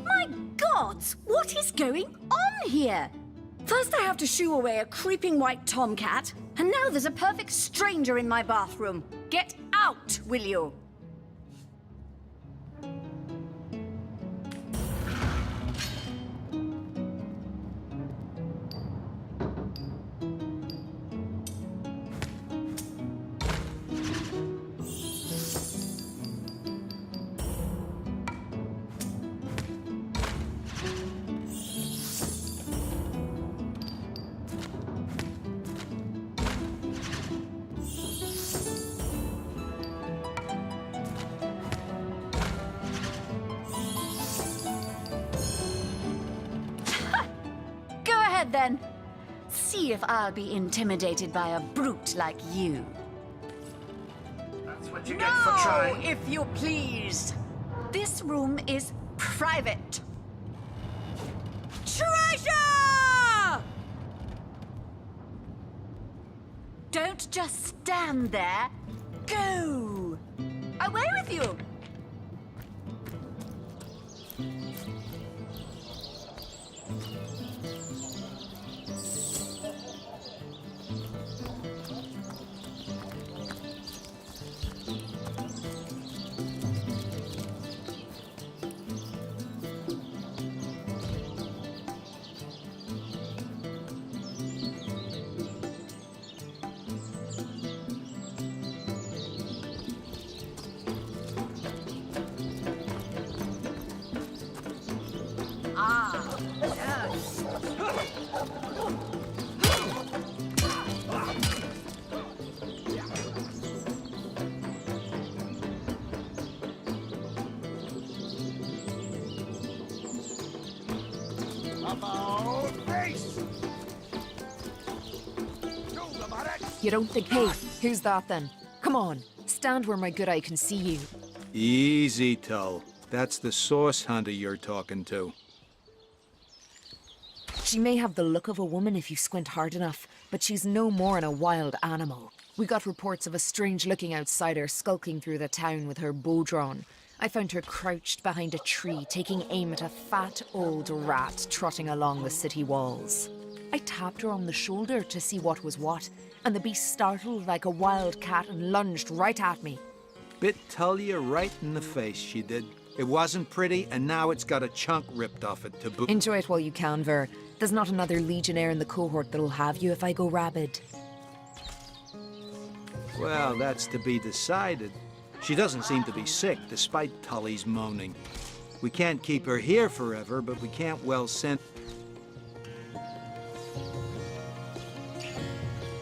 My gods! What is going on here? First I have to shoo away a creeping white tomcat, and now there's a perfect stranger in my bathroom. Get out, will you? Then, see if I'll be intimidated by a brute like you. That's what you get for trying. If you please. This room is private. Treasure! Don't just stand there. Go! Away with you! You don't think... Hey, who's that then? Come on, stand where my good eye can see you. Easy, Tull. That's the source hunter you're talking to. She may have the look of a woman if you squint hard enough, but she's no more than a wild animal. We got reports of a strange-looking outsider skulking through the town with her bow drawn. I found her crouched behind a tree, taking aim at a fat old rat trotting along the city walls. I tapped her on the shoulder to see what was what, and the beast startled like a wild cat and lunged right at me. Bit Tullia right in the face, she did. It wasn't pretty, and now it's got a chunk ripped off it to boot. Enjoy it while you can, Ver. There's not another legionnaire in the cohort that'll have you if I go rabid. Well, that's to be decided. She doesn't seem to be sick, despite Tully's moaning. We can't keep her here forever, but we can't well send...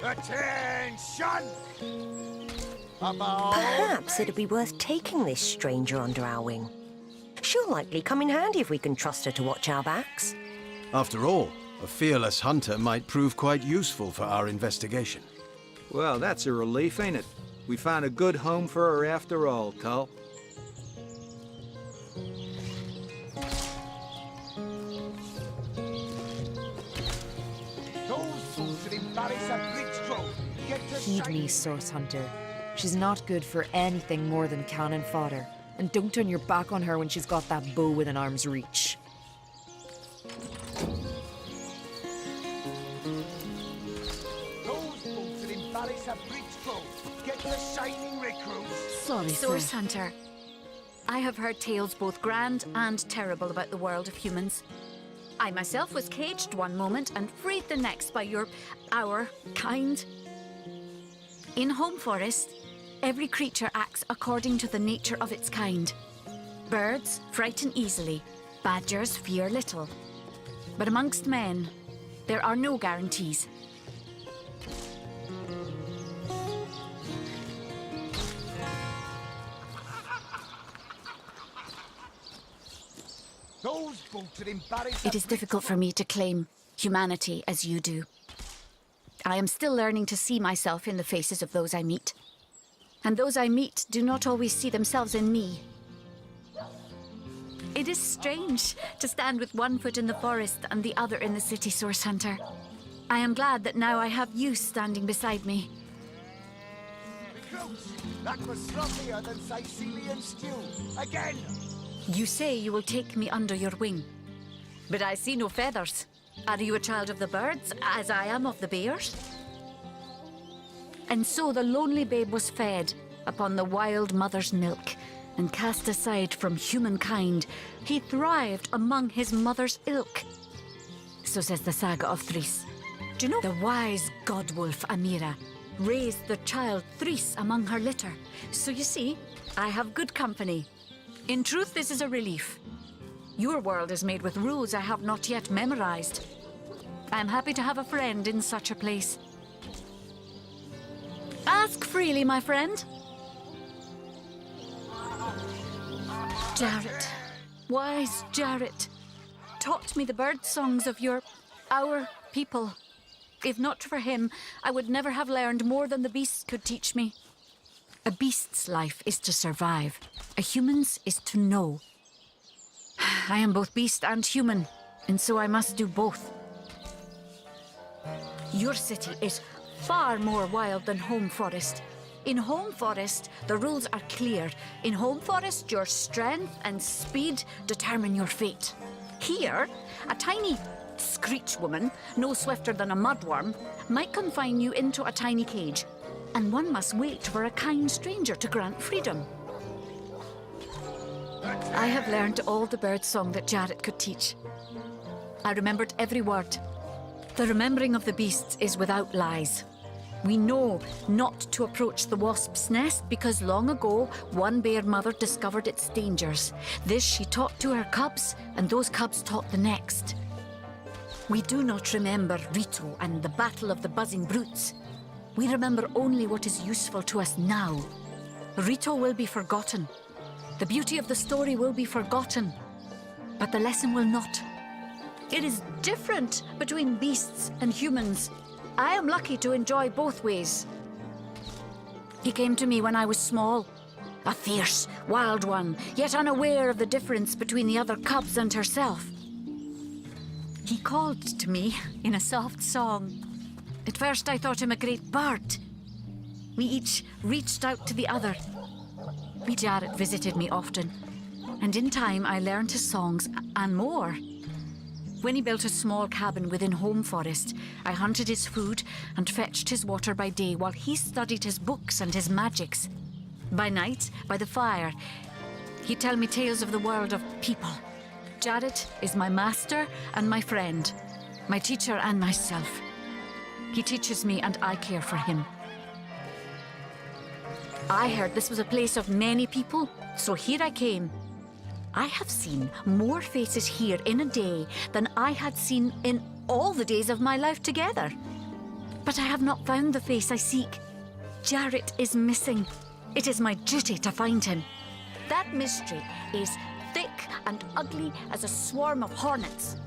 Attention! Perhaps it'd be worth taking this stranger under our wing. She'll likely come in handy if we can trust her to watch our backs. After all, a fearless hunter might prove quite useful for our investigation. Well, that's a relief, ain't it? We found a good home for her after all, Tull. Heed me, Source Hunter. She's not good for anything more than cannon fodder. And don't turn your back on her when she's got that bow within arm's reach. Sorry, Source Hunter. I have heard tales both grand and terrible about the world of humans. I myself was caged one moment and freed the next by our kind. In Home Forest, every creature acts according to the nature of its kind. Birds frighten easily, badgers fear little. But amongst men, there are no guarantees. It is difficult for me to claim humanity as you do. I am still learning to see myself in the faces of those I meet. And those I meet do not always see themselves in me. It is strange to stand with one foot in the forest and the other in the city, Source Hunter. I am glad that now I have you standing beside me. Recruits, that was sloppier than Sicilian stew. Again! You say you will take me under your wing. But I see no feathers. Are you a child of the birds, as I am of the bears? And so the lonely babe was fed upon the wild mother's milk, and cast aside from humankind, he thrived among his mother's ilk. So says the saga of Threes. Do you know the wise godwolf Amira raised the child Threes among her litter? So you see, I have good company. In truth, this is a relief. Your world is made with rules I have not yet memorized. I am happy to have a friend in such a place. Ask freely, my friend. Jarrett, wise Jarrett, taught me the bird songs of our people. If not for him, I would never have learned more than the beasts could teach me. A beast's life is to survive. A human's is to know. I am both beast and human, and so I must do both. Your city is far more wild than Home Forest. In Home Forest, the rules are clear. In Home Forest, your strength and speed determine your fate. Here, a tiny screech woman, no swifter than a mudworm, might confine you into a tiny cage, and one must wait for a kind stranger to grant freedom. I have learned all the bird song that Jarrett could teach. I remembered every word. The remembering of the beasts is without lies. We know not to approach the wasp's nest because long ago one bear mother discovered its dangers. This she taught to her cubs, and those cubs taught the next. We do not remember Rito and the battle of the buzzing brutes. We remember only what is useful to us now. Rito will be forgotten. The beauty of the story will be forgotten, but the lesson will not. It is different between beasts and humans. I am lucky to enjoy both ways. He came to me when I was small, a fierce, wild one, yet unaware of the difference between the other cubs and herself. He called to me in a soft song. At first I thought him a great bird. We each reached out to the other. Jarrett visited me often, and in time I learned his songs and more. When he built a small cabin within Home Forest, I hunted his food and fetched his water by day while he studied his books and his magics. By night, by the fire, he'd tell me tales of the world of people. Jarrett is my master and my friend, my teacher and myself. He teaches me and I care for him. I heard this was a place of many people, so here I came. I have seen more faces here in a day than I had seen in all the days of my life together. But I have not found the face I seek. Jarrett is missing. It is my duty to find him. That mystery is thick and ugly as a swarm of hornets.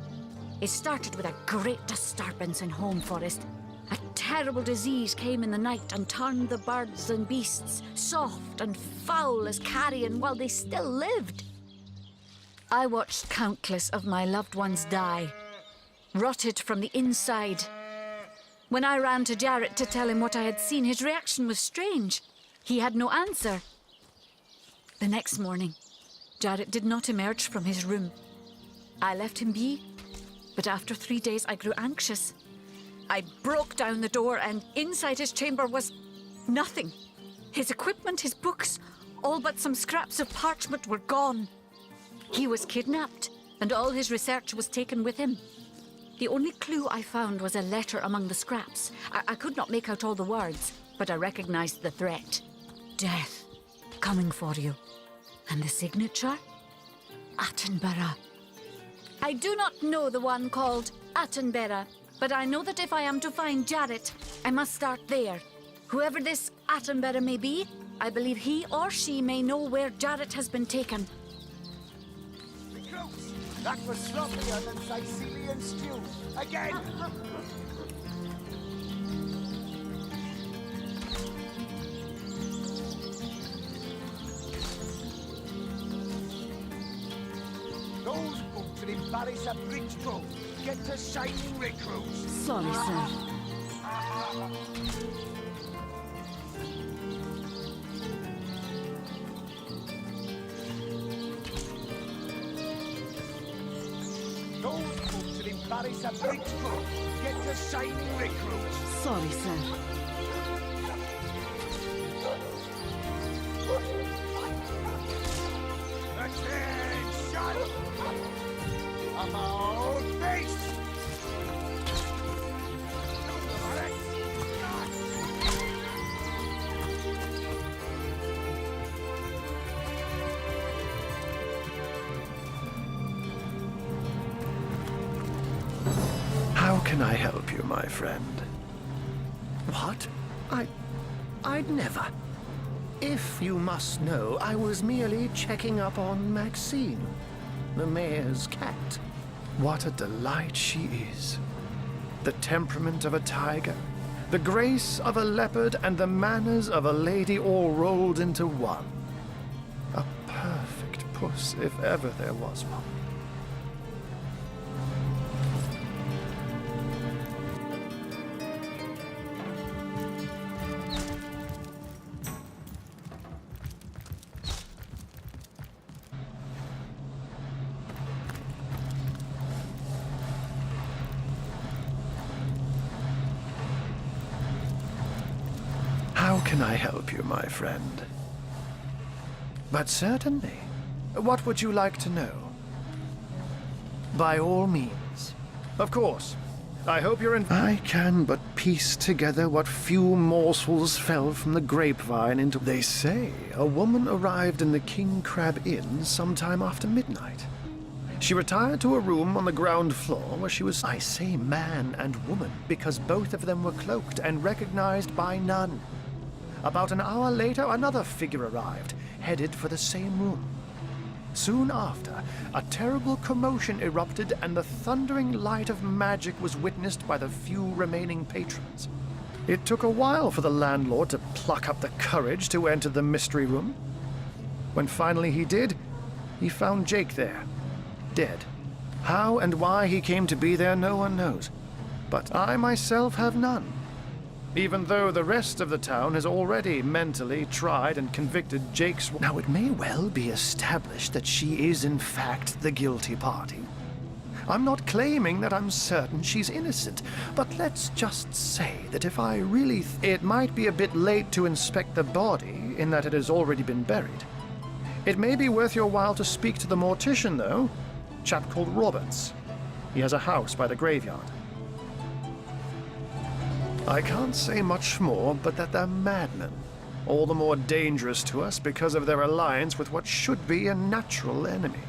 It started with a great disturbance in Home Forest. A terrible disease came in the night and turned the birds and beasts soft and foul as carrion while they still lived. I watched countless of my loved ones die, rotted from the inside. When I ran to Jarrett to tell him what I had seen, his reaction was strange. He had no answer. The next morning, Jarrett did not emerge from his room. I left him be, but after 3 days I grew anxious. I broke down the door, and inside his chamber was nothing. His equipment, his books, all but some scraps of parchment were gone. He was kidnapped, and all his research was taken with him. The only clue I found was a letter among the scraps. I could not make out all the words, but I recognized the threat. Death, coming for you. And the signature? Attenborough. I do not know the one called Attenborough, but I know that if I am to find Jarrett, I must start there. Whoever this Attenborough may be, I believe he or she may know where Jarrett has been taken. Recruits, that was sloppier than Sicilian stew. Again! Those boots folks will embarrass a bridge crew. Get to shining recruits. Sorry, sir. Those folks will embarrass a bridge crew. Get to shining recruits. Sorry, sir. Attention! About face! How can I help you, my friend? What? I'd never. If you must know, I was merely checking up on Maxine, the mayor's cat. What a delight she is. The temperament of a tiger, the grace of a leopard, and the manners of a lady all rolled into one. A perfect puss, if ever there was one. How can I help you, my friend? But certainly. What would you like to know? By all means. Of course. I hope you're in... I can but piece together what few morsels fell from the grapevine into... They say a woman arrived in the King Crab Inn sometime after midnight. She retired to a room on the ground floor where she was... I say man and woman because both of them were cloaked and recognized by none. About an hour later, another figure arrived, headed for the same room. Soon after, a terrible commotion erupted and the thundering light of magic was witnessed by the few remaining patrons. It took a while for the landlord to pluck up the courage to enter the mystery room. When finally he did, he found Jake there, dead. How and why he came to be there, no one knows. But I myself have none. Even though the rest of the town has already mentally tried and convicted Jake's... Now, it may well be established that she is in fact the guilty party. I'm not claiming that I'm certain she's innocent, but let's just say that if I really... It might be a bit late to inspect the body, in that it has already been buried. It may be worth your while to speak to the mortician, though. A chap called Roberts. He has a house by the graveyard. I can't say much more, but that they're madmen. All the more dangerous to us because of their alliance with what should be a natural enemy.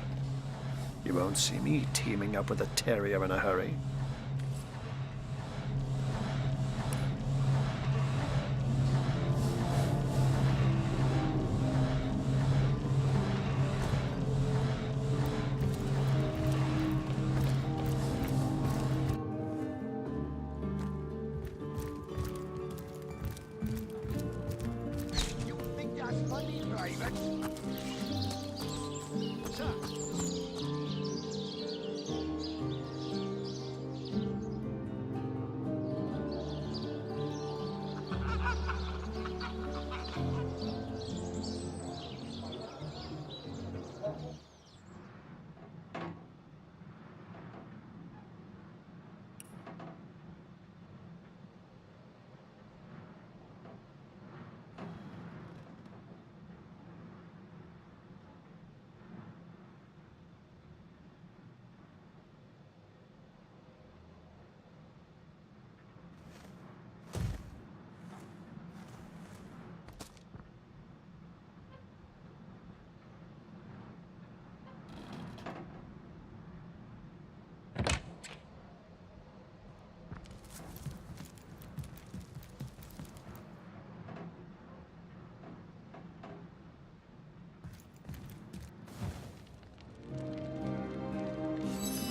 You won't see me teaming up with a terrier in a hurry. You think that's funny, Private? Sir.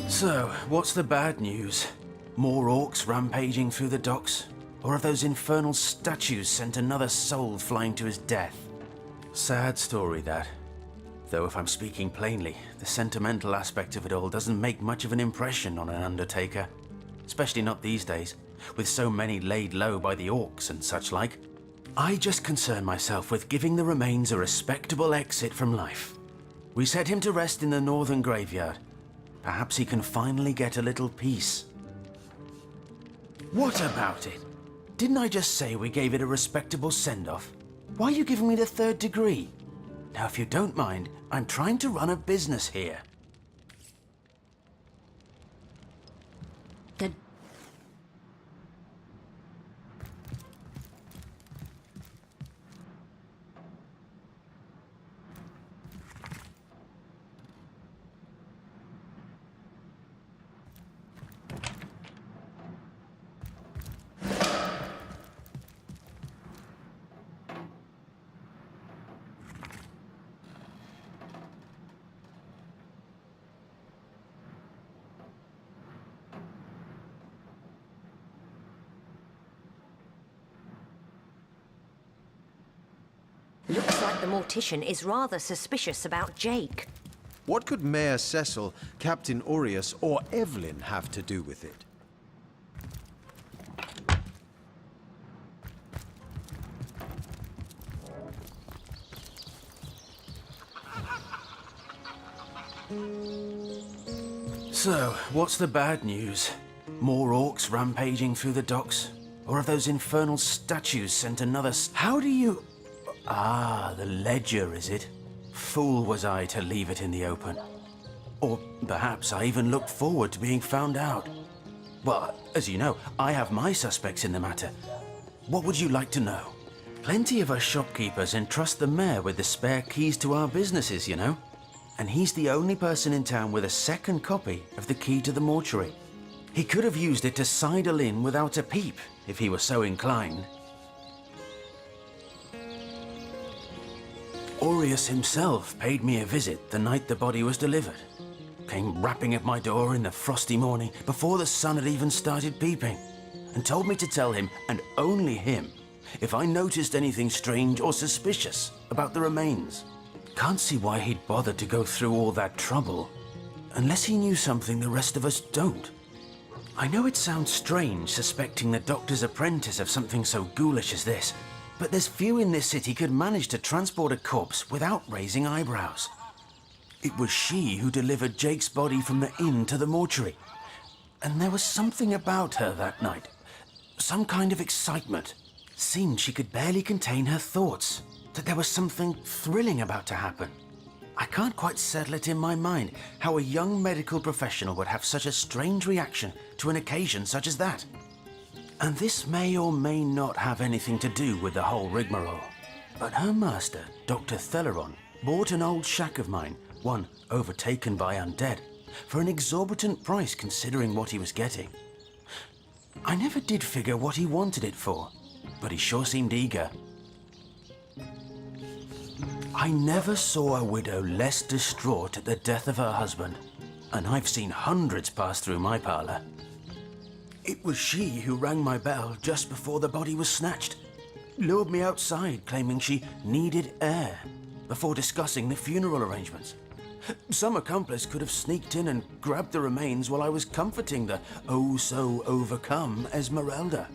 So, what's the bad news? More orcs rampaging through the docks? Or have those infernal statues sent another soul flying to his death? Sad story, that. Though if I'm speaking plainly, the sentimental aspect of it all doesn't make much of an impression on an undertaker. Especially not these days, with so many laid low by the orcs and such like. I just concern myself with giving the remains a respectable exit from life. We set him to rest in the northern graveyard. Perhaps he can finally get a little peace. What about it? Didn't I just say we gave it a respectable send-off? Why are you giving me the 3rd degree? Now, if you don't mind, I'm trying to run a business here. Looks like the mortician is rather suspicious about Jake. What could Mayor Cecil, Captain Aureus, or Evelyn have to do with it? So, what's the bad news? More orcs rampaging through the docks? Or have those infernal statues sent another How do you... Ah, the ledger, is it? Fool was I to leave it in the open. Or perhaps I even looked forward to being found out. Well, as you know, I have my suspects in the matter. What would you like to know? Plenty of us shopkeepers entrust the mayor with the spare keys to our businesses, you know. And he's the only person in town with a second copy of the key to the mortuary. He could have used it to sidle in without a peep, if he were so inclined. Aureus himself paid me a visit the night the body was delivered. Came rapping at my door in the frosty morning before the sun had even started peeping, and told me to tell him, and only him, if I noticed anything strange or suspicious about the remains. Can't see why he'd bothered to go through all that trouble, unless he knew something the rest of us don't. I know it sounds strange suspecting the doctor's apprentice of something so ghoulish as this, but there's few in this city could manage to transport a corpse without raising eyebrows. It was she who delivered Jake's body from the inn to the mortuary, and there was something about her that night. Some kind of excitement. Seemed she could barely contain her thoughts, that there was something thrilling about to happen. I can't quite settle it in my mind how a young medical professional would have such a strange reaction to an occasion such as that. And this may or may not have anything to do with the whole rigmarole. But her master, Dr. Theleron, bought an old shack of mine, one overtaken by undead, for an exorbitant price considering what he was getting. I never did figure what he wanted it for, but he sure seemed eager. I never saw a widow less distraught at the death of her husband, and I've seen hundreds pass through my parlor. It was she who rang my bell just before the body was snatched, lured me outside claiming she needed air, before discussing the funeral arrangements. Some accomplice could have sneaked in and grabbed the remains while I was comforting the oh-so-overcome Esmeralda.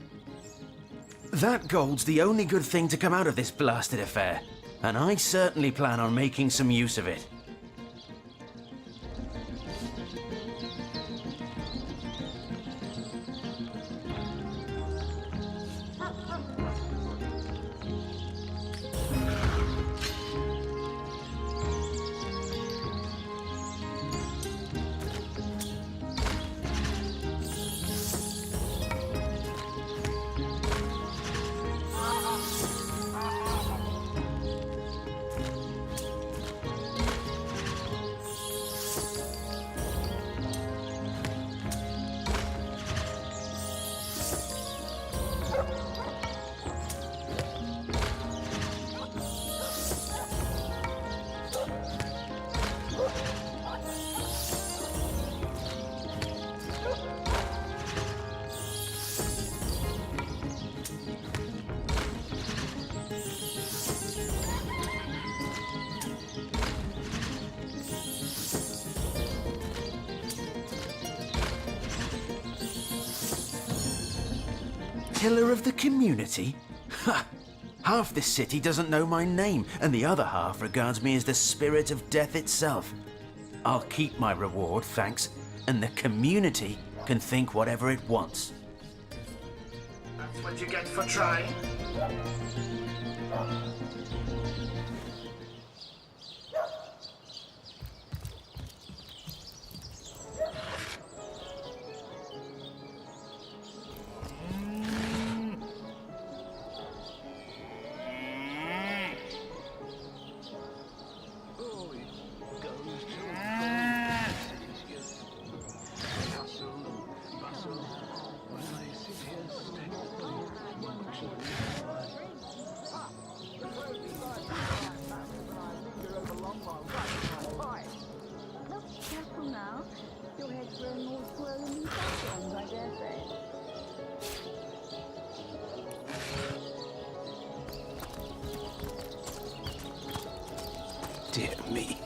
That gold's the only good thing to come out of this blasted affair, and I certainly plan on making some use of it. pillar of the community? Ha! Half this city doesn't know my name, and the other half regards me as the spirit of death itself. I'll keep my reward, thanks, and the community can think whatever it wants. That's what you get for trying. Careful now. Your head's growing more swollen than sometimes, I dare say. Dear me.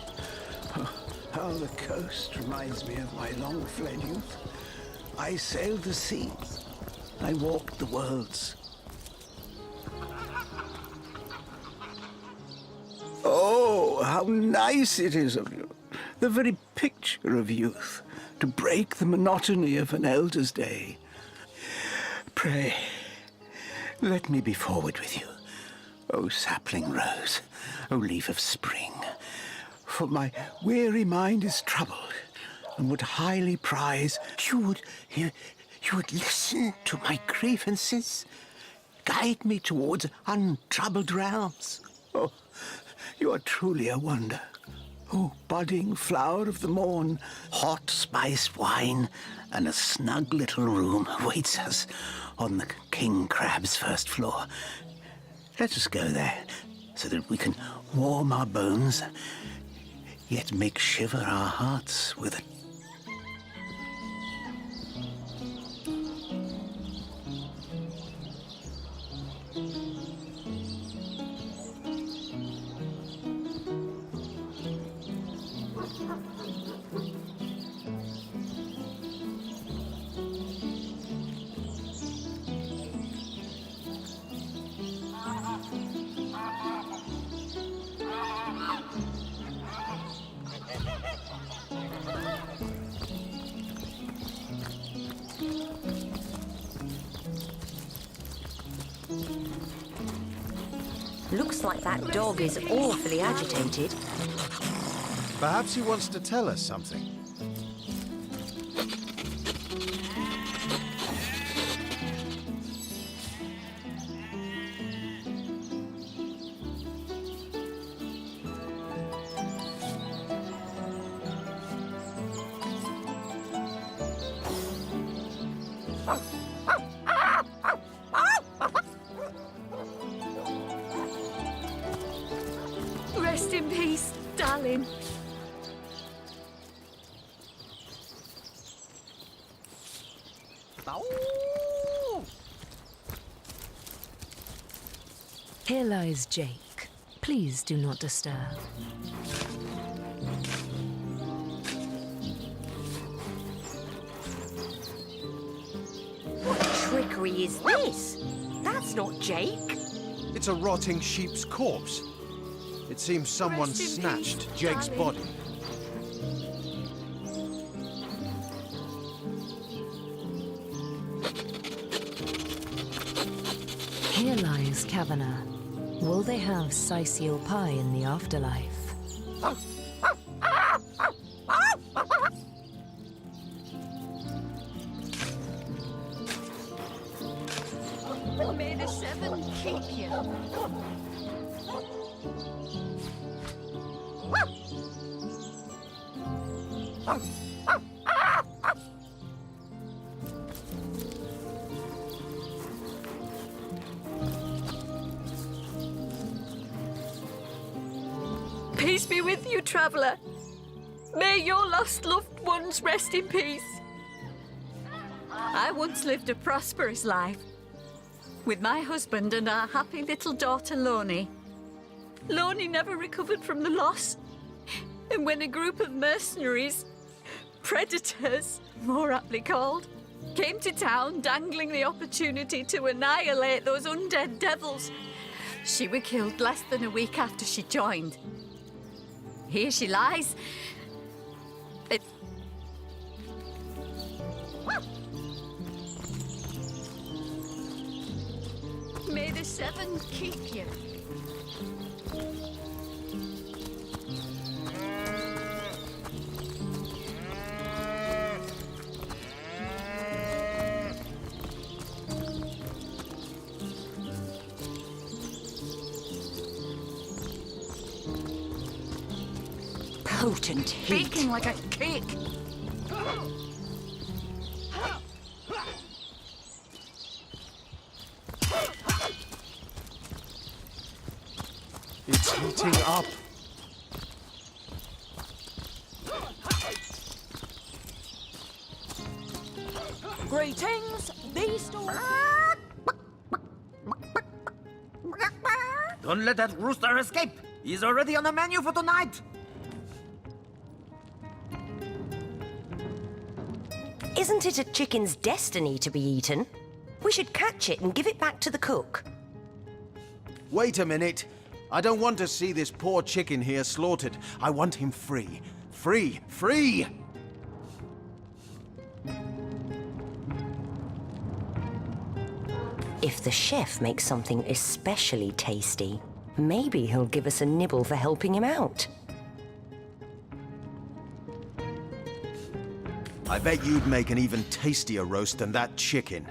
How the coast reminds me of my long-fled youth. I sailed the seas. I walked the worlds. Oh, how nice it is of you. The very picture of youth, to break the monotony of an elder's day. Pray, let me be forward with you. O sapling rose, O leaf of spring, for my weary mind is troubled, and would highly prize you would listen to my grievances, guide me towards untroubled realms. Oh, you are truly a wonder. Oh, budding flower of the morn, hot spiced wine and a snug little room awaits us on the king crab's first floor. Let us go there, so that we can warm our bones, yet make shiver our hearts with a Looks like that dog is awfully agitated. Perhaps he wants to tell us something. Rest in peace, darling. Here lies Jake. Please do not disturb. What trickery is this? That's not Jake. It's a rotting sheep's corpse. It seems someone Rest in snatched peace, Jake's darling. body. Here lies Kavanagh. Will they have Sisal pie in the afterlife? May the seven keep you. Peace be with you, traveller. May your lost loved ones rest in peace. I once lived a prosperous life with my husband and our happy little daughter, Loni. Loni never recovered from the loss. And when a group of mercenaries, predators, more aptly called, Came to town dangling the opportunity to annihilate those undead devils. She was killed less than a week after she joined. Here she lies. May the seven keep you. Potent heat. Baking like a cake. It's heating up. Greetings, these stores. Don't let that rooster escape. He's already on the menu for tonight. Isn't it a chicken's destiny to be eaten? We should catch it and give it back to the cook. Wait a minute. I don't want to see this poor chicken here slaughtered. I want him free. Free! Free! If the chef makes something especially tasty, maybe he'll give us a nibble for helping him out. I bet you'd make an even tastier roast than that chicken.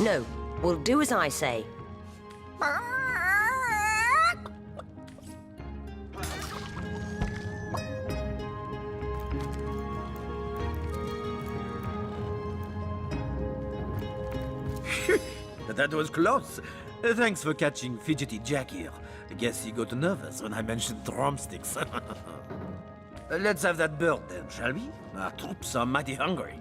No, we'll do as I say. That was close. Thanks for catching Fidgety Jack here. I guess he got nervous when I mentioned drumsticks. Let's have that bird then, shall we? Our troops are mighty hungry.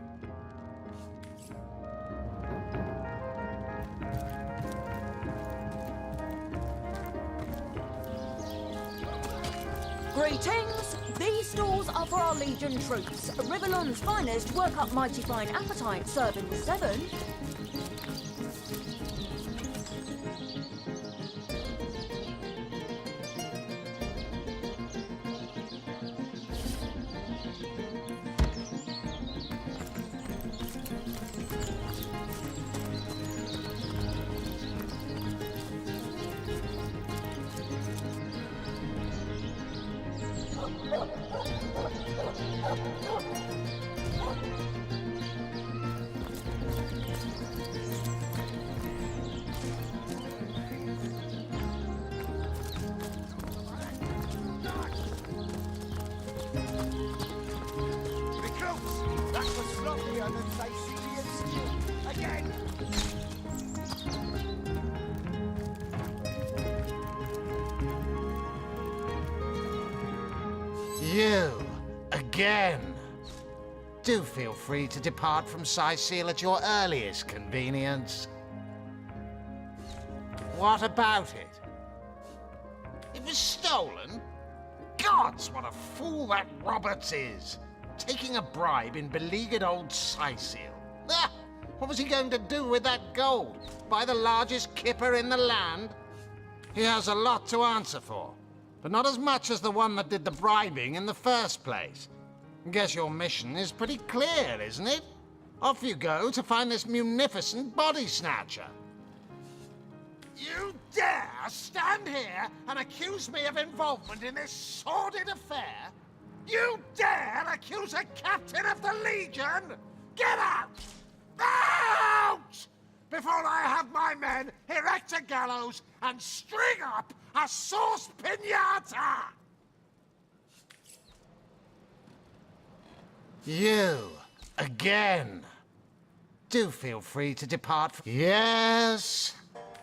Greetings, these stalls are for our Legion troops. Riverland's finest work up mighty fine appetite, serving 7. You, again. Do feel free to depart from Sicil at your earliest convenience. What about it? It was stolen? Gods, what a fool that Roberts is! Taking a bribe in beleaguered old Sicil. Ah, what was he going to do with that gold? Buy the largest kipper in the land? He has a lot to answer for, but not as much as the one that did the bribing in the first place. Guess your mission is pretty clear, isn't it? Off you go to find this munificent body snatcher. You dare stand here and accuse me of involvement in this sordid affair? You dare accuse a captain of the Legion? Get out! Out! Before I have my men erect a gallows and string up a sauce piñata! You, again. Do feel free to depart. Yes.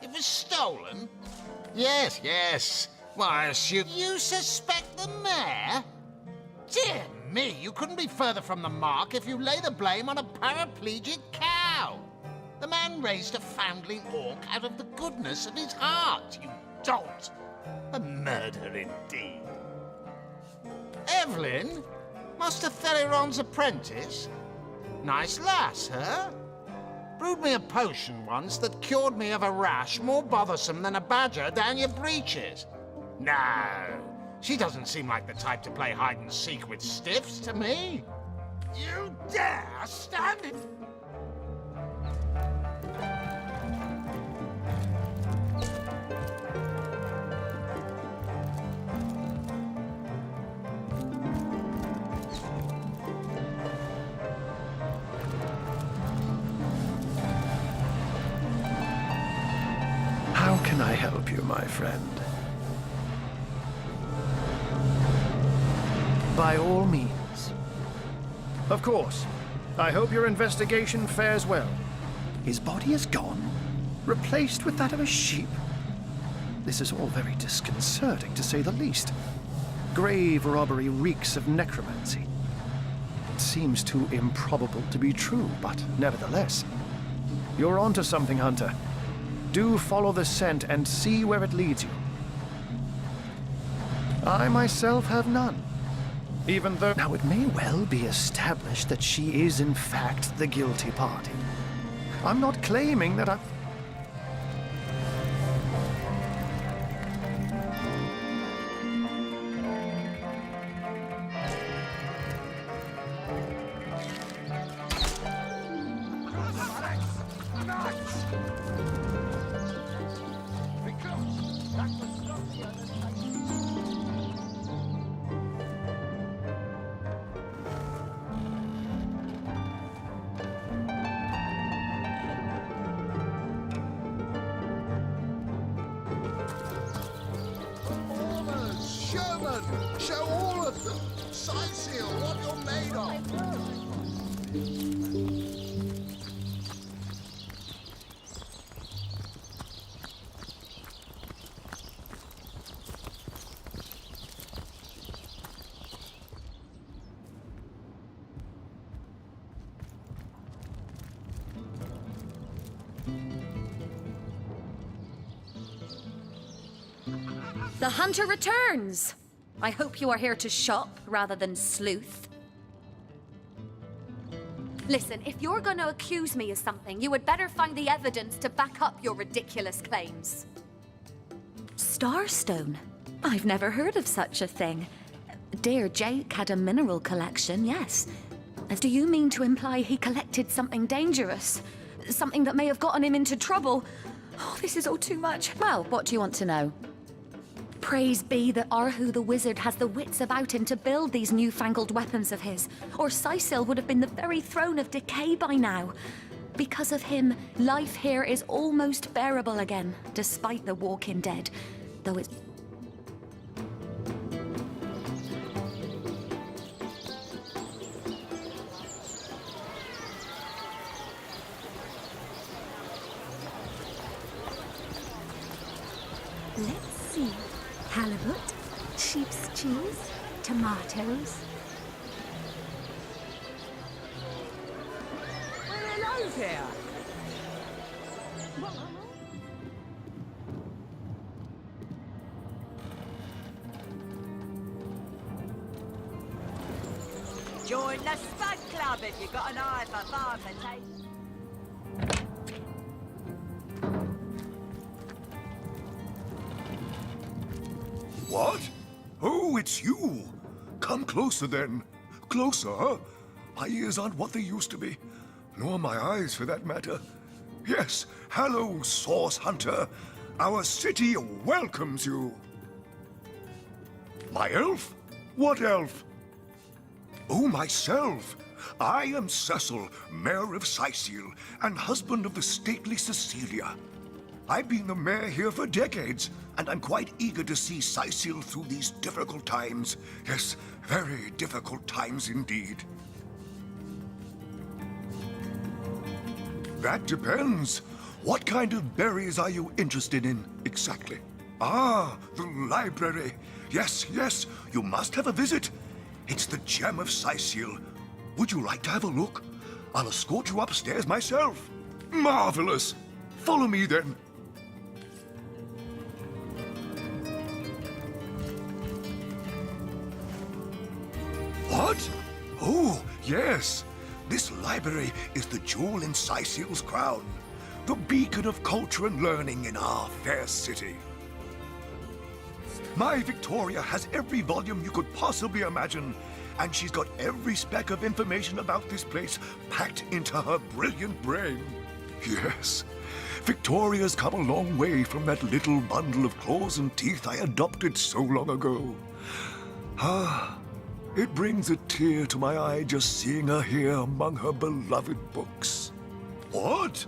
It was stolen? Yes, yes. Well, I assume you suspect the mayor? Dear me, you couldn't be further from the mark if you lay the blame on a paraplegic cow. The man raised a foundling orc out of the goodness of his heart, you dolt. A murder indeed. Evelyn? Master Theriron's apprentice? Nice lass, huh? Brewed me a potion once that cured me of a rash more bothersome than a badger down your breeches. No, she doesn't seem like the type to play hide and seek with stiffs to me. You dare stand in... How can I help you, my friend? By all means. Of course. I hope your investigation fares well. His body is gone, replaced with that of a sheep. This is all very disconcerting, to say the least. Grave robbery reeks of necromancy. It seems too improbable to be true, but nevertheless, you're onto something, Hunter. Do follow the scent and see where it leads you. I myself have none. Even though... Now, it may well be established that she is, in fact, the guilty party. I'm not claiming that I... Show all of them! Sight seal, what you're made of! The hunter returns! I hope you are here to shop rather than sleuth. Listen, if you're going to accuse me of something, you would better find the evidence to back up your ridiculous claims. Starstone? I've never heard of such a thing. Dear Jake had a mineral collection, yes. Do you mean to imply he collected something dangerous? Something that may have gotten him into trouble? Oh, this is all too much. Well, what do you want to know? Praise be that Arhu the wizard has the wits about him to build these newfangled weapons of his, or Sysil would have been the very throne of decay by now. Because of him, life here is almost bearable again, despite the walking dead, though it's... Let's see. Halibut, sheep's cheese, tomatoes. Hello here. Join the Spud Club if you've got an eye for farm potatoes. What? Oh, it's you. Come closer then. Closer? My ears aren't what they used to be. Nor my eyes, for that matter. Yes, hello, Source Hunter. Our city welcomes you. My elf? What elf? Oh, myself. I am Cecil, Mayor of Sysil, and husband of the stately Cecilia. I've been the mayor here for decades, and I'm quite eager to see Sysil through these difficult times. Yes, very difficult times indeed. That depends. What kind of berries are you interested in, exactly? Ah, the library. Yes, yes, you must have a visit. It's the gem of Sicil. Would you like to have a look? I'll escort you upstairs myself. Marvelous. Follow me, then. What? Oh, yes. This library is the jewel in Sicil's crown, the beacon of culture and learning in our fair city. My Victoria has every volume you could possibly imagine, and she's got every speck of information about this place packed into her brilliant brain. Yes, Victoria's come a long way from that little bundle of claws and teeth I adopted so long ago. Ah, it brings a tear to my eye just seeing her here among her beloved books. What?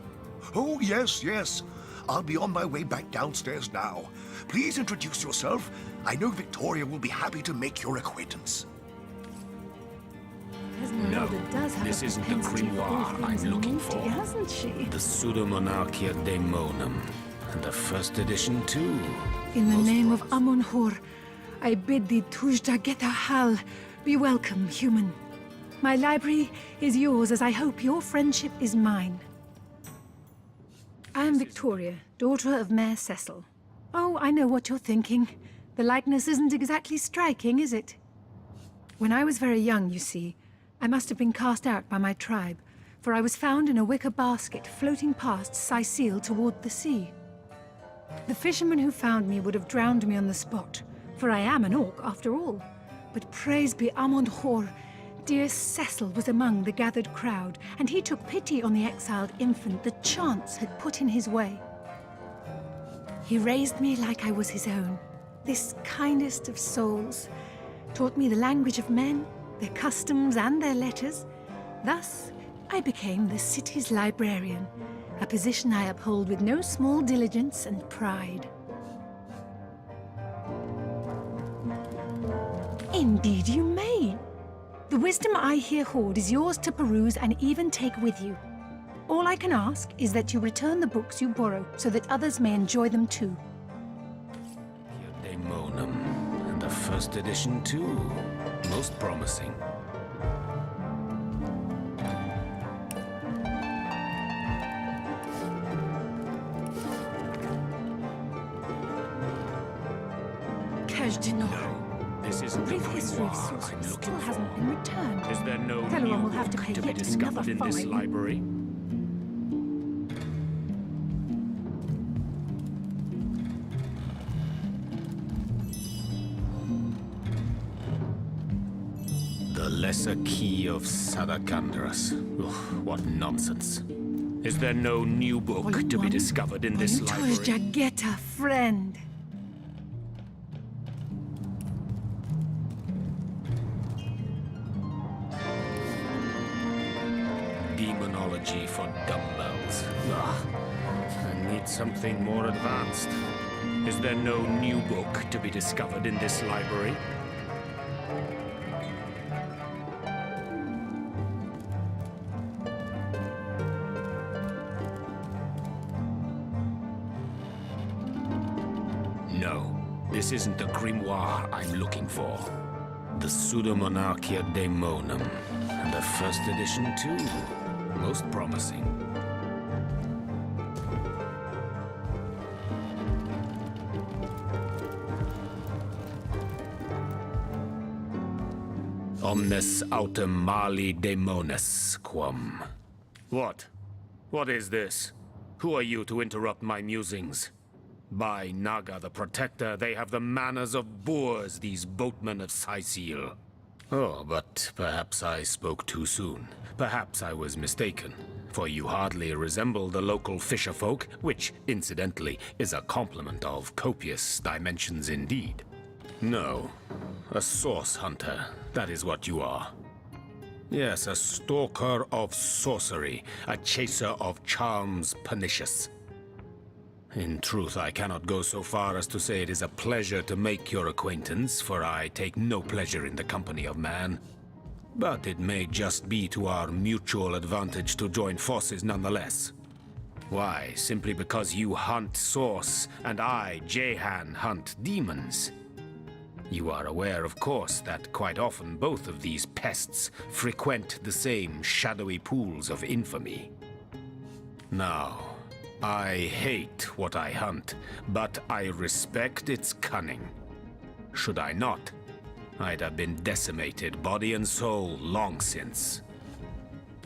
Oh, yes, yes. I'll be on my way back downstairs now. Please introduce yourself. I know Victoria will be happy to make your acquaintance. No, this isn't the grimoire I'm looking for. Hasn't she? The Pseudomonarchia Daemonum. And the first edition, too. In the name of Amun-Hor, I bid thee Tujda Geta Hal. Be welcome, human. My library is yours, as I hope your friendship is mine. I am Victoria, daughter of Mayor Cecil. Oh, I know what you're thinking. The likeness isn't exactly striking, is it? When I was very young, you see, I must have been cast out by my tribe, for I was found in a wicker basket floating past Sicil toward the sea. The fisherman who found me would have drowned me on the spot, for I am an orc after all. But praise be Amon-Hor, dear Cecil was among the gathered crowd, and he took pity on the exiled infant that chance had put in his way. He raised me like I was his own, this kindest of souls, taught me the language of men, their customs and their letters. Thus, I became the city's librarian, a position I uphold with no small diligence and pride. Indeed you may. The wisdom I here hoard is yours to peruse and even take with you. All I can ask is that you return the books you borrow so that others may enjoy them too. Daemonum. And the first edition, too. Most promising. This isn't the grimoire I'm looking for. Hasn't been returned. Is there no Fellow new one will have to book pay to be yet discovered another in this fine. library? The Lesser Key of Sadakandras. Ugh, what nonsense. Is there no new book to be discovered in this library? Jageta, friend. Demonology for dumbbells. Ugh. I need something more advanced. Is there no new book to be discovered in this library? No, this isn't the grimoire I'm looking for. The Pseudomonarchia Daemonum. And the first edition, too. Most promising. Omnes autem mali daemones quam. What? What is this? Who are you to interrupt my musings? By Naga the Protector, they have the manners of boors, these boatmen of Sicil. Oh, but perhaps I spoke too soon. Perhaps I was mistaken, for you hardly resemble the local fisherfolk, which, incidentally, is a compliment of copious dimensions indeed. No, a source hunter, that is what you are. Yes, a stalker of sorcery, a chaser of charms pernicious. In truth, I cannot go so far as to say it is a pleasure to make your acquaintance, for I take no pleasure in the company of man. But it may just be to our mutual advantage to join forces nonetheless. Why, simply because you hunt source, and I, Jehan, hunt demons. You are aware, of course, that quite often both of these pests frequent the same shadowy pools of infamy. Now, I hate what I hunt, but I respect its cunning. Should I not, I'd have been decimated, body and soul, long since.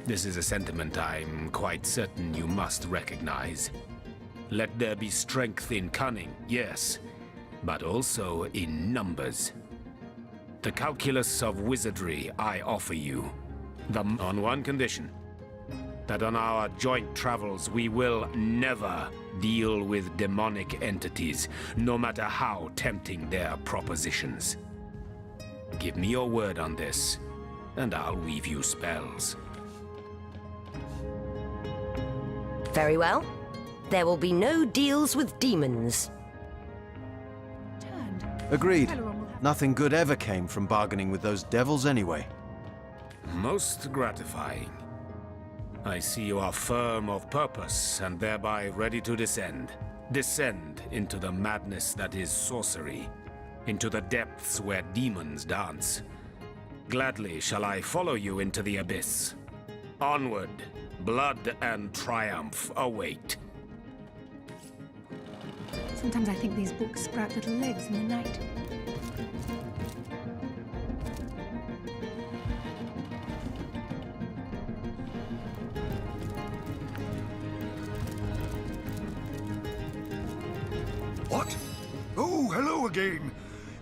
This is a sentiment I'm quite certain you must recognize. Let there be strength in cunning, yes, but also in numbers. The calculus of wizardry I offer you, on one condition, that on our joint travels we will never deal with demonic entities, no matter how tempting their propositions. Give me your word on this, and I'll weave you spells. Very well. There will be no deals with demons. Agreed. Nothing good ever came from bargaining with those devils anyway. Most gratifying. I see you are firm of purpose, and thereby ready to descend. Descend into the madness that is sorcery, into the depths where demons dance. Gladly shall I follow you into the abyss. Onward, blood and triumph await. Sometimes I think these books sprout little legs in the night. What? Oh, hello again.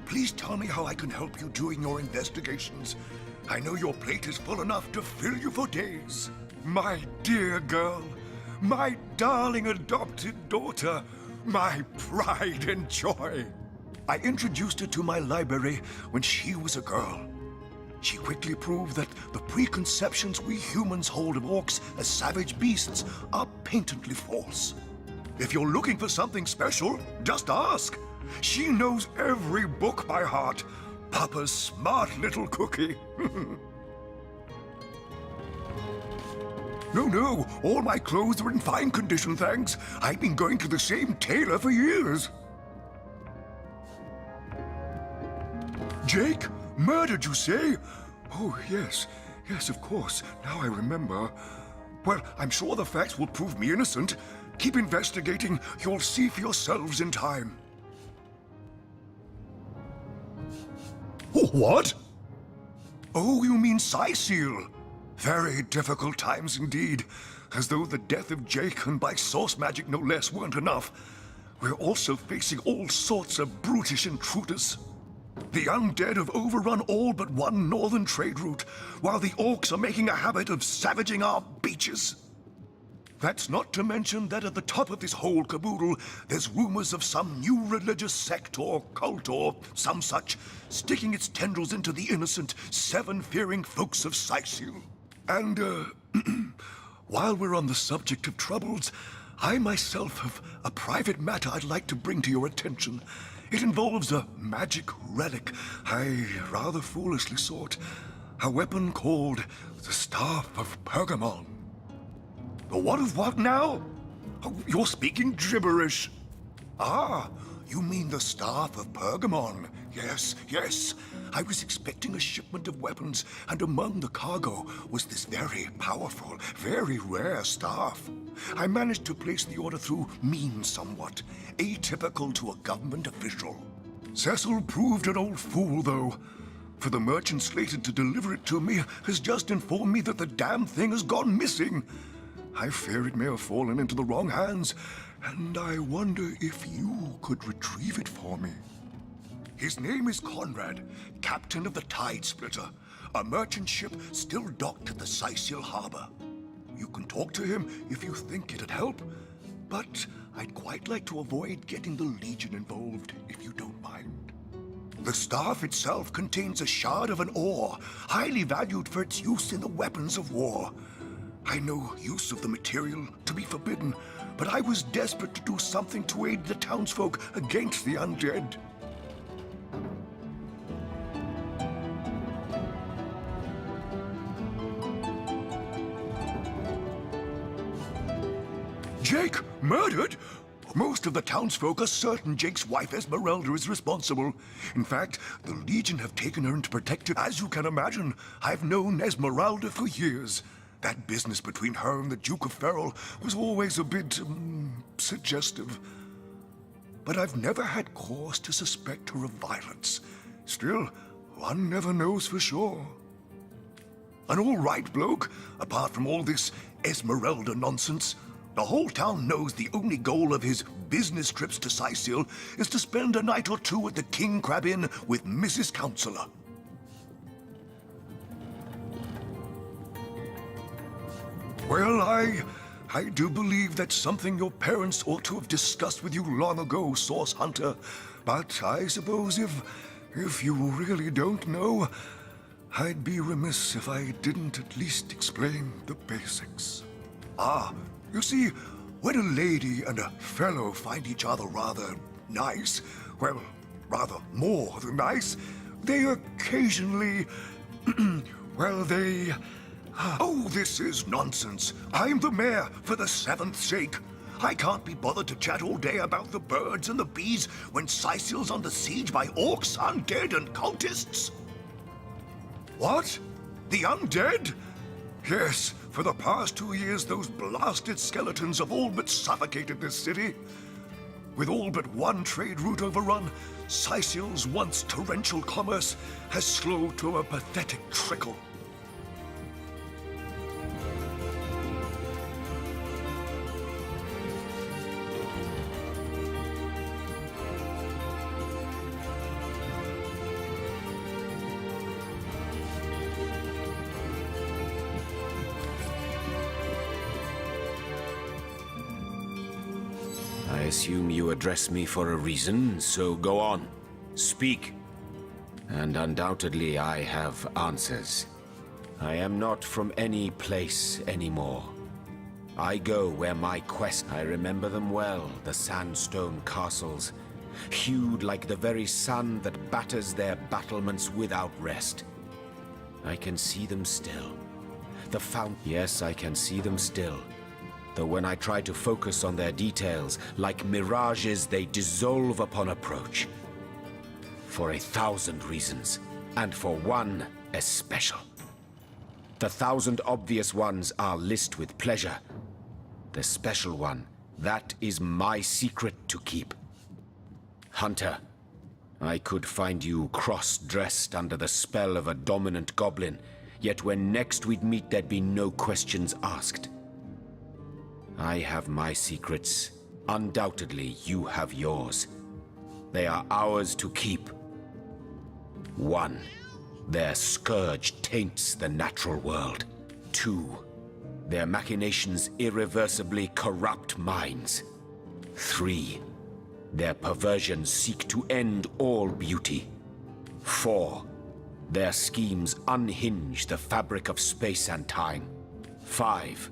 Please tell me how I can help you during your investigations. I know your plate is full enough to fill you for days. My dear girl, my darling adopted daughter, my pride and joy. I introduced her to my library when she was a girl. She quickly proved that the preconceptions we humans hold of orcs as savage beasts are patently false. If you're looking for something special, just ask. She knows every book by heart. Papa's smart little cookie. No, all my clothes are in fine condition, thanks. I've been going to the same tailor for years. Jake? Murdered, you say? Oh, yes, of course. Now I remember. Well, I'm sure the facts will prove me innocent. Keep investigating. You'll see for yourselves in time. Oh, what? Oh, you mean Cyseal? Very difficult times indeed. As though the death of Jake, and by source magic no less, weren't enough. We're also facing all sorts of brutish intruders. The undead have overrun all but one northern trade route, while the orcs are making a habit of savaging our beaches. That's not to mention that at the top of this whole caboodle, there's rumors of some new religious sect or cult or some such sticking its tendrils into the innocent, seven-fearing folks of Cyseal. And, while we're on the subject of troubles, I myself have a private matter I'd like to bring to your attention. It involves a magic relic I rather foolishly sought. A weapon called the Staff of Pergamon. The what of what now? Oh, you're speaking gibberish. Ah, you mean the Staff of Pergamon. Yes. I was expecting a shipment of weapons, and among the cargo was this very powerful, very rare staff. I managed to place the order through means somewhat, atypical to a government official. Cecil proved an old fool, though. For the merchant slated to deliver it to me has just informed me that the damn thing has gone missing. I fear it may have fallen into the wrong hands, and I wonder if you could retrieve it for me. His name is Conrad, captain of the Tide Splitter, a merchant ship still docked at the Cyseal harbor. You can talk to him if you think it'd help, but I'd quite like to avoid getting the Legion involved, if you don't mind. The staff itself contains a shard of an ore, highly valued for its use in the weapons of war. I know use of the material to be forbidden, but I was desperate to do something to aid the townsfolk against the undead. Jake murdered? Most of the townsfolk are certain Jake's wife Esmeralda is responsible. In fact, the Legion have taken her into protective. As you can imagine, I've known Esmeralda for years. That business between her and the Duke of Ferrol was always a bit, suggestive. But I've never had cause to suspect her of violence. Still, one never knows for sure. An all right bloke, apart from all this Esmeralda nonsense. The whole town knows the only goal of his business trips to Sicil is to spend a night or two at the King Crab Inn with Mrs. Counselor. Well, I do believe that's something your parents ought to have discussed with you long ago, Source Hunter. But I suppose if you really don't know, I'd be remiss if I didn't at least explain the basics. You see, when a lady and a fellow find each other rather nice, well, rather more than nice, they occasionally, Oh, this is nonsense. I'm the mayor for the 7th sake. I can't be bothered to chat all day about the birds and the bees when Sicil's under siege by orcs, undead, and cultists. What? The undead? Yes, for the past 2 years, those blasted skeletons have all but suffocated this city. With all but one trade route overrun, Sicil's once torrential commerce has slowed to a pathetic trickle. I assume you address me for a reason, so go on. Speak. And undoubtedly I have answers. I am not from any place anymore. I go where my quest... I remember them well, the sandstone castles, hued like the very sun that batters their battlements without rest. I can see them still. The fount... Yes, I can see them still. Though when I try to focus on their details, like mirages, they dissolve upon approach. For 1,000 reasons, and for one especial. The 1,000 obvious ones I'll list with pleasure. The special one, that is my secret to keep. Hunter, I could find you cross-dressed under the spell of a dominant goblin, yet when next we'd meet there'd be no questions asked. I have my secrets. Undoubtedly, you have yours. They are ours to keep. 1. Their scourge taints the natural world. 2. Their machinations irreversibly corrupt minds. 3. Their perversions seek to end all beauty. 4. Their schemes unhinge the fabric of space and time. 5.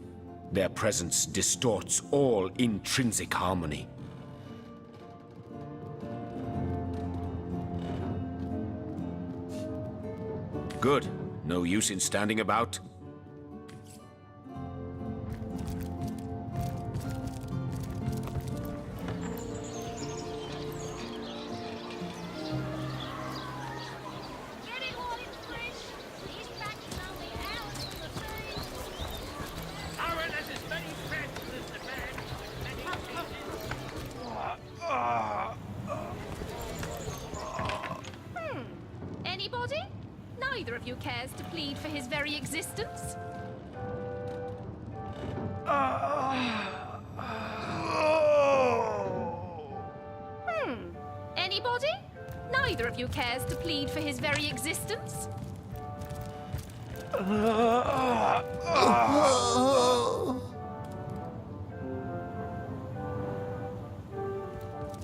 Their presence distorts all intrinsic harmony. Good. No use in standing about. Anybody? Neither of you cares to plead for his very existence? Anybody? Neither of you cares to plead for his very existence?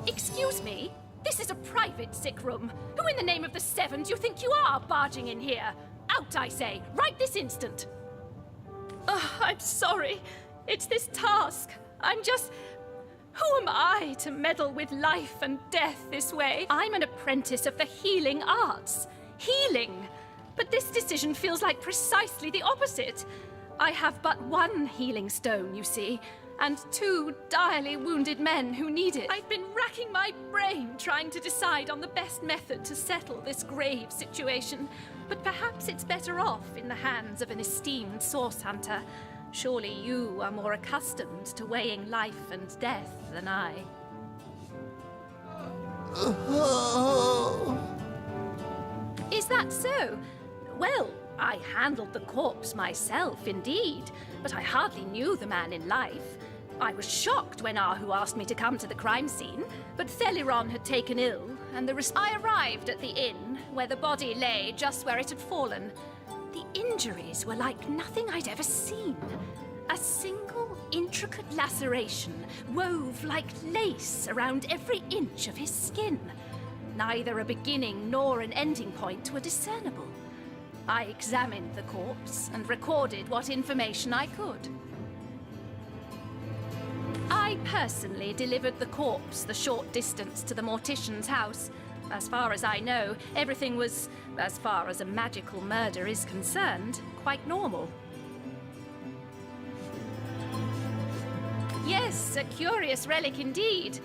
Excuse me? This is a private sick room. Who in the name of the Seven do you think you are barging in here? Out, I say, right this instant. I'm sorry. It's this task. I'm just... Who am I to meddle with life and death this way? I'm an apprentice of the healing arts. Healing. But this decision feels like precisely the opposite. I have but one healing stone, you see. and 2 direly wounded men who need it. I've been racking my brain trying to decide on the best method to settle this grave situation, but perhaps it's better off in the hands of an esteemed source hunter. Surely you are more accustomed to weighing life and death than I. Is that so? Well, I handled the corpse myself, indeed, but I hardly knew the man in life. I was shocked when Ahu asked me to come to the crime scene, but Theliron had taken ill, and I arrived at the inn, where the body lay just where it had fallen. The injuries were like nothing I'd ever seen. A single intricate laceration wove like lace around every inch of his skin. Neither a beginning nor an ending point were discernible. I examined the corpse and recorded what information I could. I personally delivered the corpse the short distance to the mortician's house. As far as I know, everything was, as far as a magical murder is concerned, quite normal. Yes, a curious relic indeed.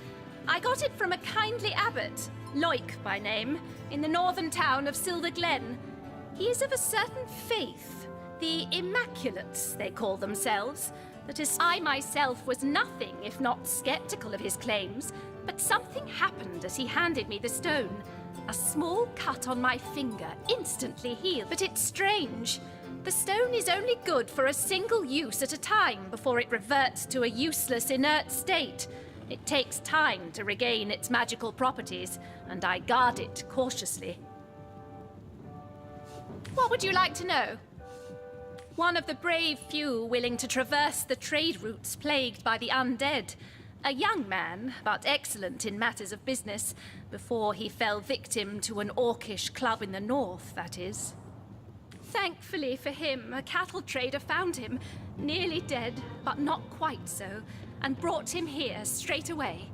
I got it from a kindly abbot, Loic by name, in the northern town of Silver Glen. He is of a certain faith, the Immaculates, they call themselves. That is, I myself was nothing if not skeptical of his claims, but something happened as he handed me the stone. A small cut on my finger instantly healed, but it's strange. The stone is only good for a single use at a time before it reverts to a useless, inert state. It takes time to regain its magical properties, and I guard it cautiously. What would you like to know? One of the brave few willing to traverse the trade routes plagued by the undead. A young man, but excellent in matters of business, before he fell victim to an orcish club in the north, that is. Thankfully for him, a cattle trader found him, nearly dead, but not quite so, and brought him here straight away.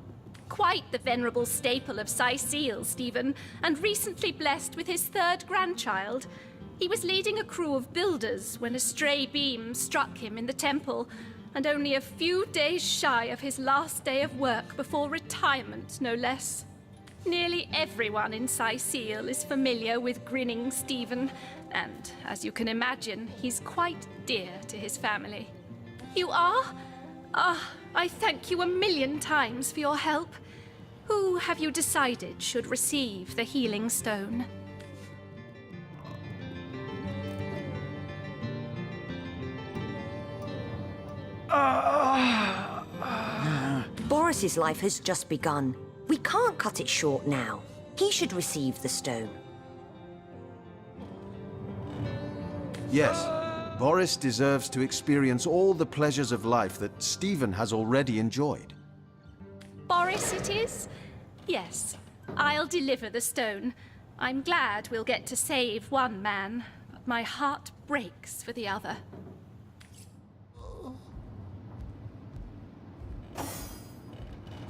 Quite the venerable staple of Syceal, Stephen, and recently blessed with his 3rd grandchild. He was leading a crew of builders when a stray beam struck him in the temple, and only a few days shy of his last day of work before retirement, no less. Nearly everyone in Syceal is familiar with grinning Stephen, and, as you can imagine, he's quite dear to his family. You are? I thank you a million times for your help. Who have you decided should receive the healing stone? Boris's life has just begun. We can't cut it short now. He should receive the stone. Yes, Boris deserves to experience all the pleasures of life that Stephen has already enjoyed. Boris it is? Yes, I'll deliver the stone. I'm glad we'll get to save one man, but my heart breaks for the other.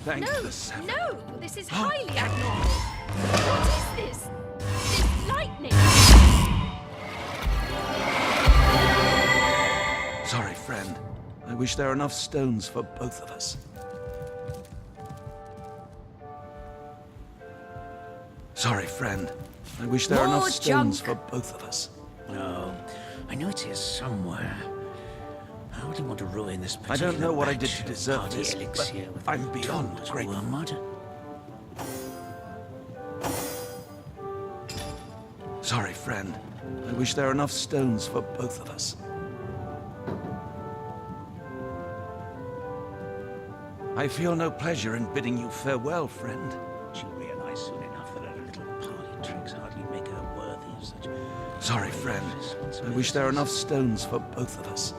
No, this is highly abnormal. What is this? This lightning? Sorry, friend. I wish there were enough stones for both of us. Sorry, friend. I wish there were enough stones for both of us. No, I know it's here somewhere. I wouldn't want to ruin this I don't know what I did batch to of deserve party this, elixir but with I'm beyond Thomas grateful. Wilmot. Sorry, friend. I wish there were enough stones for both of us. I feel no pleasure in bidding you farewell, friend. She'll realize soon enough that her little party tricks hardly make her worthy of such... Sorry, friend. I wish there were enough stones for both of us.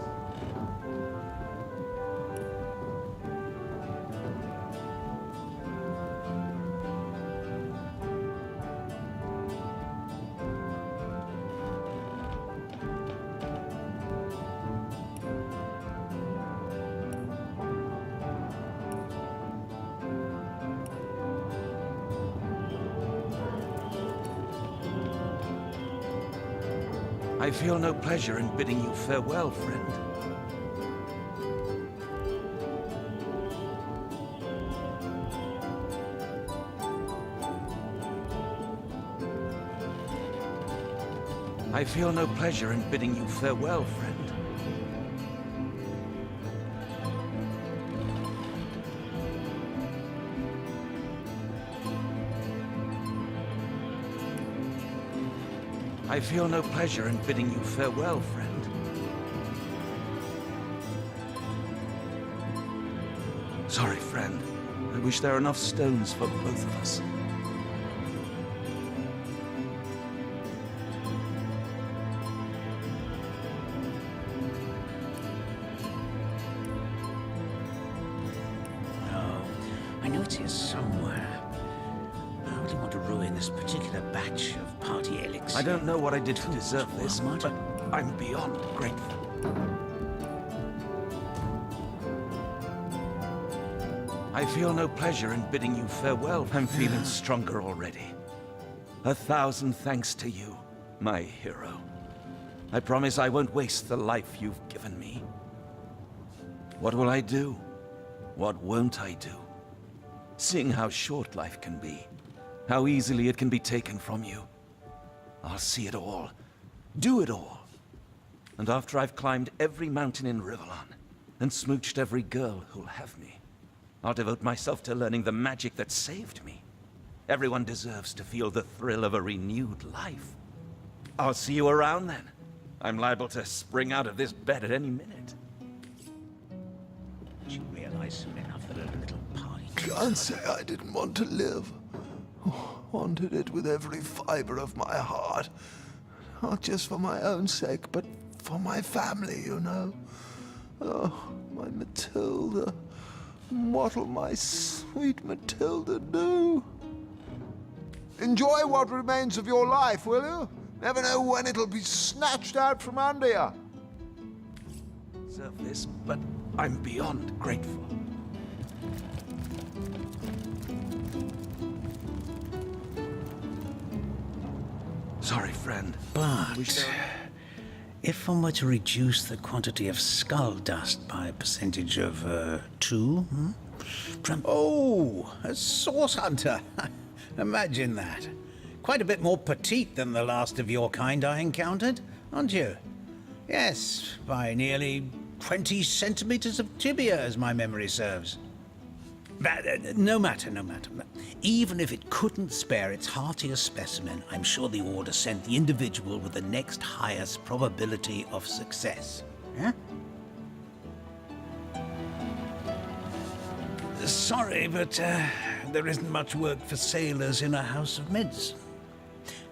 I feel no pleasure in bidding you farewell, friend. I feel no pleasure in bidding you farewell, friend. I feel no pleasure in bidding you farewell, friend. Sorry, friend. I wish there were enough stones for both of us. Oh, I know it's here somewhere. I wouldn't want to ruin this particular batch of party elixir. I don't know what I did to deserve this, but I'm beyond grateful. I feel no pleasure in bidding you farewell. I'm feeling stronger already. 1,000 thanks to you, my hero. I promise I won't waste the life you've given me. What will I do? What won't I do? Seeing how short life can be, how easily it can be taken from you. I'll see it all, do it all. And after I've climbed every mountain in Rivellon, and smooched every girl who'll have me, I'll devote myself to learning the magic that saved me. Everyone deserves to feel the thrill of a renewed life. I'll see you around then. I'm liable to spring out of this bed at any minute. Did you realize soon enough that a little party... Can't say I didn't want to live. Wanted it with every fiber of my heart. Not just for my own sake, but for my family, you know. Oh, my Matilda. What'll my sweet Matilda do? Enjoy what remains of your life, will you? Never know when it'll be snatched out from under you. Deserve this, but I'm beyond grateful. Sorry, friend. But if one were to reduce the quantity of skull dust by a percentage of 2, Oh, a source hunter. Imagine that. Quite a bit more petite than the last of your kind I encountered, aren't you? Yes, by nearly 20 centimeters of tibia, as my memory serves. But no matter. Even if it couldn't spare its heartiest specimen, I'm sure the Order sent the individual with the next highest probability of success. Yeah? Sorry, but there isn't much work for sailors in a house of medicine.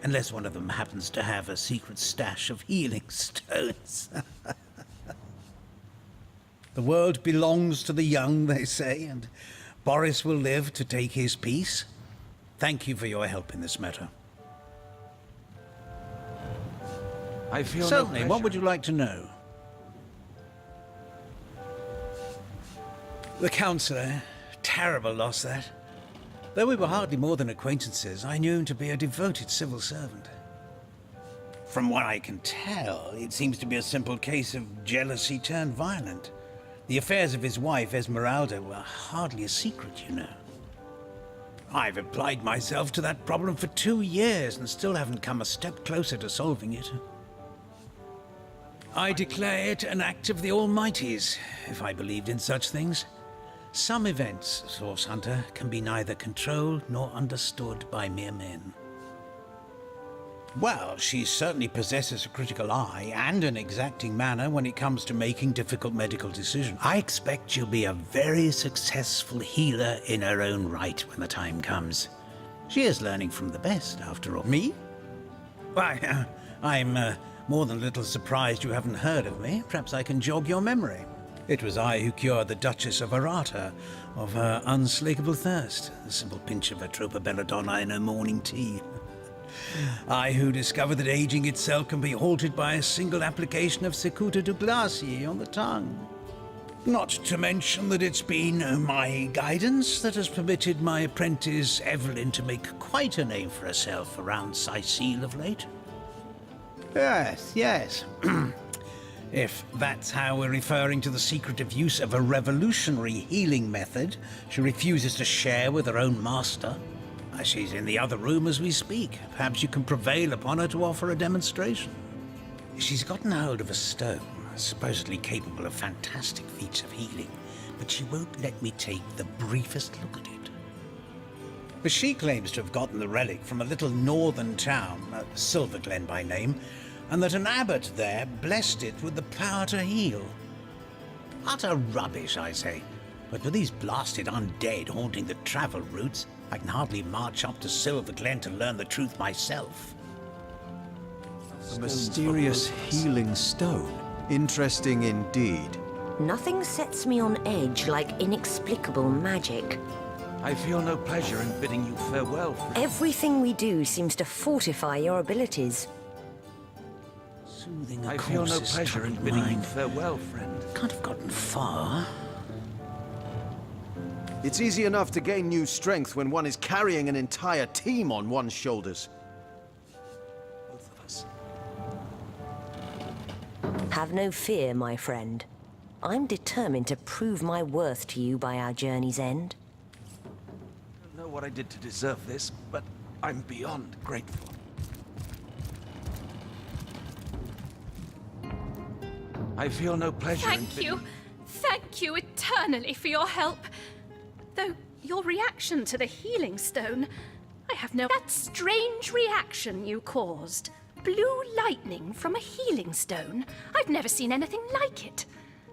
Unless one of them happens to have a secret stash of healing stones. The world belongs to the young, they say, and Boris will live to take his piece. Thank you for your help in this matter. I feel Certainly, no what would you like to know? The Councillor, terrible loss that. Though we were hardly more than acquaintances, I knew him to be a devoted civil servant. From what I can tell, it seems to be a simple case of jealousy turned violent. The affairs of his wife, Esmeralda, were hardly a secret, you know. I've applied myself to that problem for 2 years and still haven't come a step closer to solving it. I declare it an act of the Almighty's, if I believed in such things. Some events, Source Hunter, can be neither controlled nor understood by mere men. Well, she certainly possesses a critical eye and an exacting manner when it comes to making difficult medical decisions. I expect she'll be a very successful healer in her own right when the time comes. She is learning from the best, after all. Me? Why, I'm more than a little surprised you haven't heard of me. Perhaps I can jog your memory. It was I who cured the Duchess of Arata of her unslakable thirst, a simple pinch of Atropa belladonna in her morning tea. I who discovered that aging itself can be halted by a single application of Cicuta de Glacie on the tongue. Not to mention that it's been my guidance that has permitted my apprentice Evelyn to make quite a name for herself around Sicile of late. Yes. If that's how we're referring to the secretive use of a revolutionary healing method she refuses to share with her own master. She's in the other room as we speak. Perhaps you can prevail upon her to offer a demonstration. She's gotten hold of a stone, supposedly capable of fantastic feats of healing, but she won't let me take the briefest look at it. But she claims to have gotten the relic from a little northern town, Silverglen by name, and that an abbot there blessed it with the power to heal. Utter rubbish, I say. But with these blasted undead haunting the travel routes, I can hardly march up to Silverglen to learn the truth myself. A mysterious healing stone. Interesting indeed. Nothing sets me on edge like inexplicable magic. I feel no pleasure in bidding you farewell, friend. Everything we do seems to fortify your abilities. Soothing a I feel no corpse's pleasure in troubled bidding you mind. farewell, friend. Can't have gotten far. It's easy enough to gain new strength when one is carrying an entire team on one's shoulders. Both of us. Have no fear, my friend. I'm determined to prove my worth to you by our journey's end. I don't know what I did to deserve this, but I'm beyond grateful. I feel no pleasure in Thank you eternally for your help. Though your reaction to the healing stone, I have no... That strange reaction you caused. Blue lightning from a healing stone. I've never seen anything like it.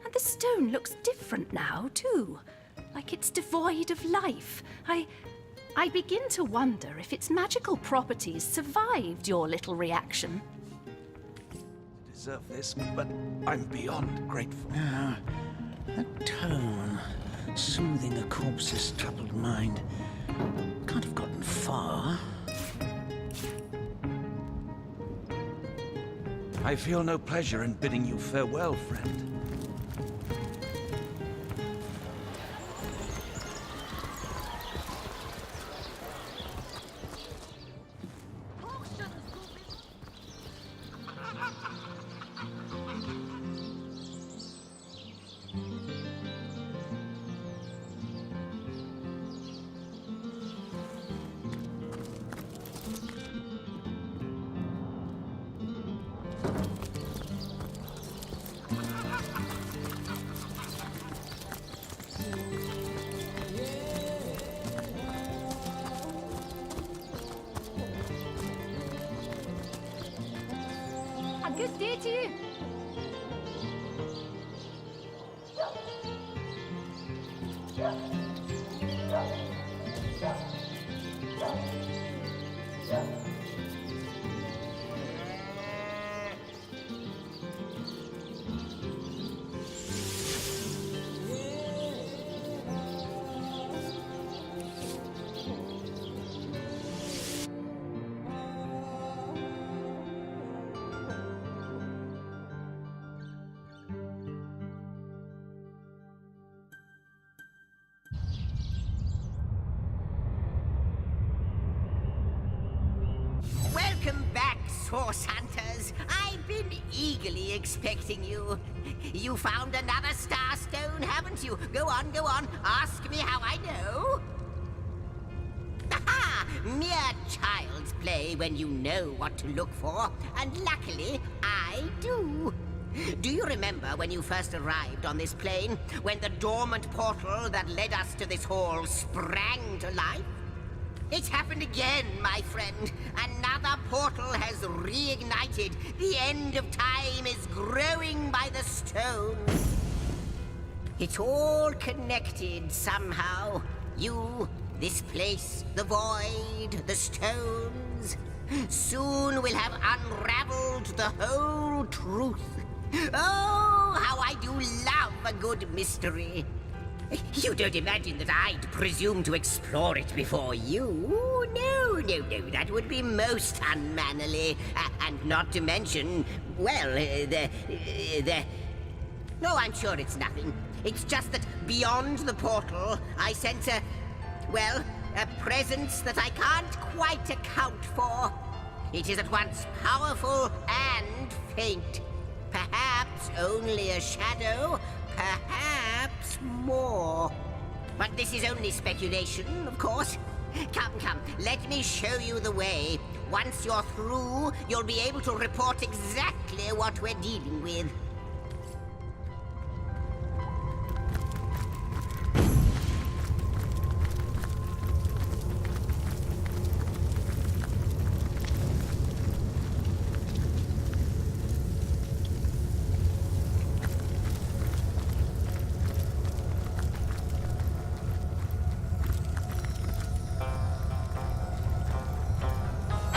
And the stone looks different now, too. Like it's devoid of life. I begin to wonder if its magical properties survived your little reaction. Deserve this, but I'm beyond grateful. Ah, that tone, soothing a corpse's troubled mind. Can't have gotten far. I feel no pleasure in bidding you farewell, friend. Good day to you. Welcome back, source hunters. I've been eagerly expecting you. You found another star stone, haven't you? Go on, go on. Ask me how I know. Aha! Mere child's play when you know what to look for. And luckily, I do. Do you remember when you first arrived on this plane? When the dormant portal that led us to this hall sprang to life? It's happened again, my friend. Another portal has reignited. The end of time is growing by the stone. It's all connected somehow. You, this place, the void, the stones. Soon we'll have unraveled the whole truth. Oh, how I do love a good mystery. You don't imagine that I'd presume to explore it before you? No, no, no, that would be most unmannerly. And not to mention, well, No, I'm sure it's nothing. It's just that beyond the portal, I sense a presence that I can't quite account for. It is at once powerful and faint. Perhaps only a shadow, perhaps more. But this is only speculation, of course. Come, come, let me show you the way. Once you're through, you'll be able to report exactly what we're dealing with.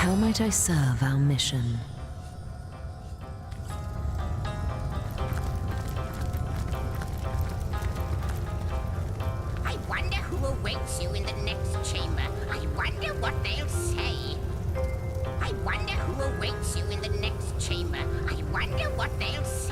How might I serve our mission? I wonder who awaits you in the next chamber. I wonder what they'll say. I wonder who awaits you in the next chamber. I wonder what they'll say.